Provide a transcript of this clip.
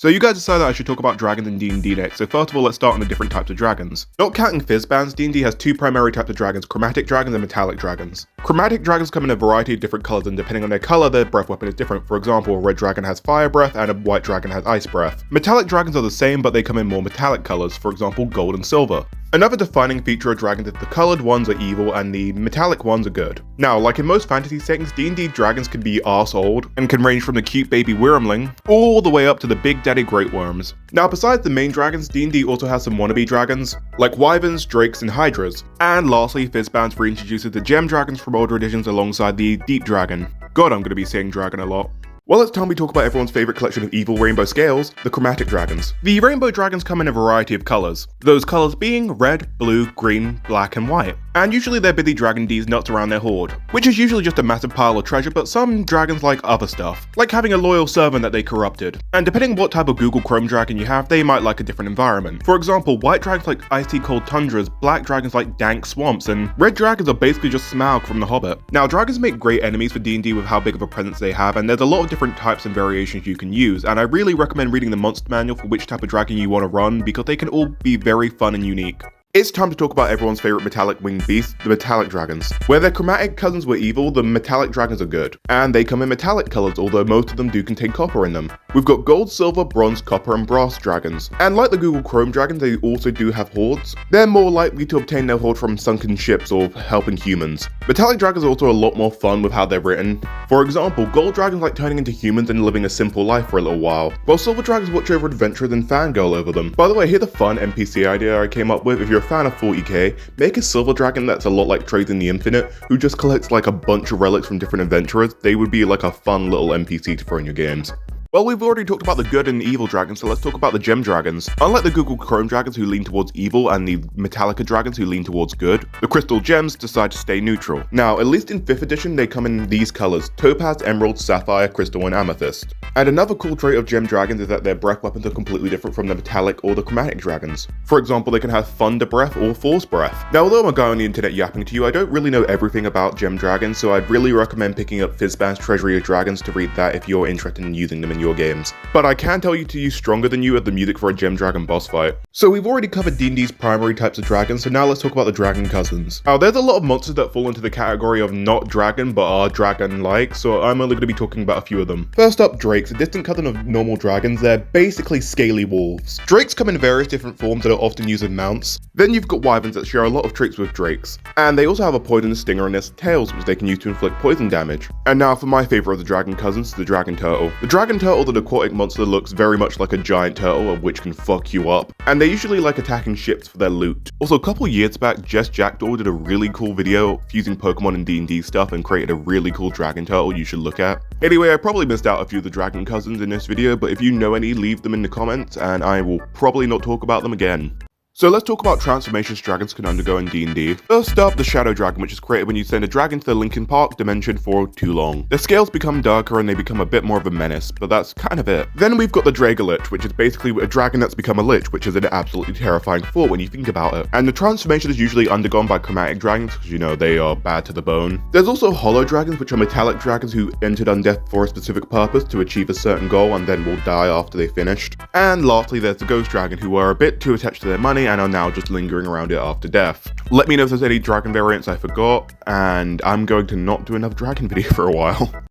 So you guys decided that I should talk about dragons in D&D next, so first of all let's start on the different types of dragons. Not counting Fizzbands, D&D has two primary types of dragons, chromatic dragons and metallic dragons. Chromatic dragons come in a variety of different colours, and depending on their colour, their breath weapon is different. For example, a red dragon has fire breath and a white dragon has ice breath. Metallic dragons are the same, but they come in more metallic colours, for example gold and silver. Another defining feature of dragons is the coloured ones are evil and the metallic ones are good. Now, like in most fantasy settings, D&D dragons can be arse old and can range from the cute baby Wyrmling all the way up to the big daddy great worms. Now, besides the main dragons, D&D also has some wannabe dragons, like wyverns, drakes, and hydras. And lastly, Fizzbands reintroduces the gem dragons from older editions alongside the deep dragon. God, I'm gonna be saying dragon a lot. Well, it's time we talk about everyone's favourite collection of evil rainbow scales, the chromatic dragons. The rainbow dragons come in a variety of colours, those colours being red, blue, green, black and white. And usually they're busy dragging these nuts around their hoard, which is usually just a massive pile of treasure, but some dragons like other stuff, like having a loyal servant that they corrupted. And depending on what type of Google Chrome dragon you have, they might like a different environment. For example, white dragons like icy cold tundras, black dragons like dank swamps, and red dragons are basically just Smaug from The Hobbit. Now, dragons make great enemies for D&D with how big of a presence they have, and there's a lot of different types and variations you can use, and I really recommend reading the monster manual for which type of dragon you want to run, because they can all be very fun and unique. It's time to talk about everyone's favourite metallic winged beast, the metallic dragons. Where their chromatic cousins were evil, the metallic dragons are good. And they come in metallic colours, although most of them do contain copper in them. We've got gold, silver, bronze, copper and brass dragons. And like the Google Chrome dragons, they also do have hoards. They're more likely to obtain their hoard from sunken ships or helping humans. Metallic dragons are also a lot more fun with how they're written. For example, gold dragons like turning into humans and living a simple life for a little while, while silver dragons watch over adventurers and fangirl over them. By the way, here's a fun NPC idea I came up with. If you're a fan of 40k, make a silver dragon that's a lot like Trades in the Infinite, who just collects like a bunch of relics from different adventurers. They would be like a fun little NPC to throw in your games. Well, we've already talked about the good and evil dragons, so let's talk about the gem dragons. Unlike the Google Chrome dragons who lean towards evil and the Metallica dragons who lean towards good, the crystal gems decide to stay neutral. Now, at least in 5th edition, they come in these colours: topaz, emerald, sapphire, crystal and amethyst. And another cool trait of gem dragons is that their breath weapons are completely different from the metallic or the chromatic dragons. For example, they can have thunder breath or force breath. Now, although I'm a guy on the internet yapping to you, I don't really know everything about gem dragons, so I'd really recommend picking up Fizzban's Treasury of Dragons to read that if you're interested in using them in your games. But I can tell you to use Stronger Than You as the music for a gem dragon boss fight. So we've already covered D&D's primary types of dragons, so now let's talk about the dragon cousins. Now, there's a lot of monsters that fall into the category of not dragon but are dragon-like, so I'm only going to be talking about a few of them. First up, drakes, a distant cousin of normal dragons. They're basically scaly wolves. Drakes come in various different forms that are often used as mounts. Then you've got wyverns that share a lot of traits with drakes, and they also have a poisonous stinger in their tails, which they can use to inflict poison damage. And now for my favourite of the dragon cousins, the dragon turtle. The dragon turtle, the aquatic monster, looks very much like a giant turtle, of which can fuck you up, and they usually like attacking ships for their loot. Also, a couple years back, Jess Jackdaw did a really cool video fusing Pokemon and D&D stuff and created a really cool dragon turtle you should look at. Anyway, I probably missed out a few of the dragon cousins in this video, but if you know any, leave them in the comments and I will probably not talk about them again. So let's talk about transformations dragons can undergo in D&D. First up, the Shadow Dragon, which is created when you send a dragon to the Linkin Park dimension for too long. Their scales become darker and they become a bit more of a menace, but that's kind of it. Then we've got the Dragolich, which is basically a dragon that's become a lich, which is an absolutely terrifying thought when you think about it. And the transformation is usually undergone by chromatic dragons, because you know, they are bad to the bone. There's also hollow dragons, which are metallic dragons who entered undeath for a specific purpose to achieve a certain goal and then will die after they finished. And lastly, there's the ghost dragon, who are a bit too attached to their money and are now just lingering around it after death. Let me know if there's any dragon variants I forgot, and I'm going to not do another dragon video for a while.